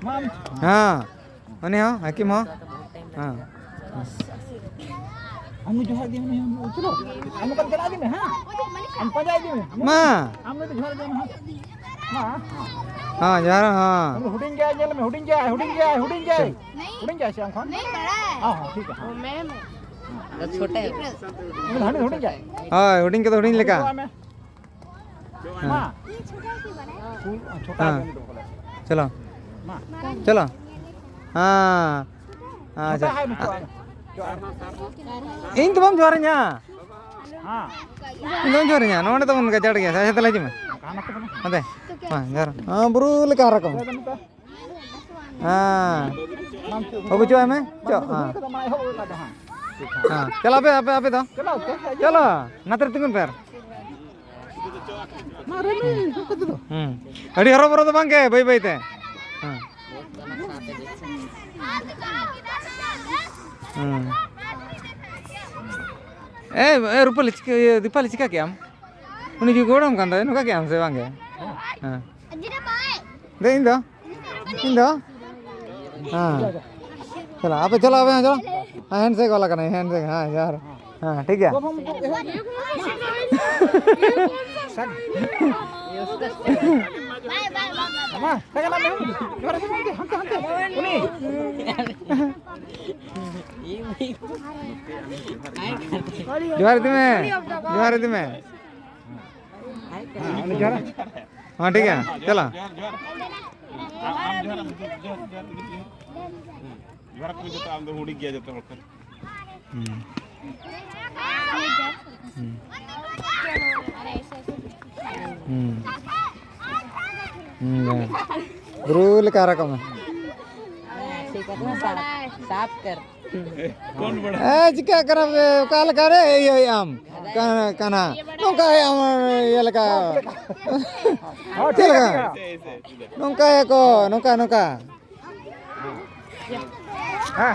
हाँ उन्हें हो हकीम हो हाँ हम जोहर दी में चलो हम कल करा दी में हां हम पंजाई दी में माँ हमने तो जोहर दी में हां हाँ जोहर हाँ हुडिंग जाए जेल में हुडिंग जाए श्याम खान नहीं बड़ा है हां ठीक है वो मैं तो छोटा है हुडिंग जाए हाँ हुडिंग के तो हुडिंग लेका हां ये छोटा है कि बड़ा है छोटा हाँ। है चलो मां चलो हाँ हाँ छोटा है इन तो हम जोरnya हां इन तो जोरnya नोने तो उनका चढ़ गया saya telah cuma अरे हाँ जोर हाँ बरू लेकर रखो हाँ अब जो है मैं चलो हाँ चलो अबे तो चलो नातर tunggu per अड़ी हरो बरो तो बांगे बाई बाई ते हाँ रूपाली दीपाली चिका क्या हम उन्हें जो गोड़म कांदा है नुका क्या हमसे बांगे हाँ दे इंदो हाँ चलो आप चलो चलो हैंड से वाला करना हैंड से हाँ यार हाँ ठीक है मां क्या नाम है जोहर दी में हम उन्हीं जोहर दी में हाँ ठीक है चलो जोहर को जो आम हुडी गया जतो होकर ब्रूल का रकम साफ कर कौन बड़ा चिका करा काल करे ये आम काना नौका है आम ये लगा चल नौका है को नौका हां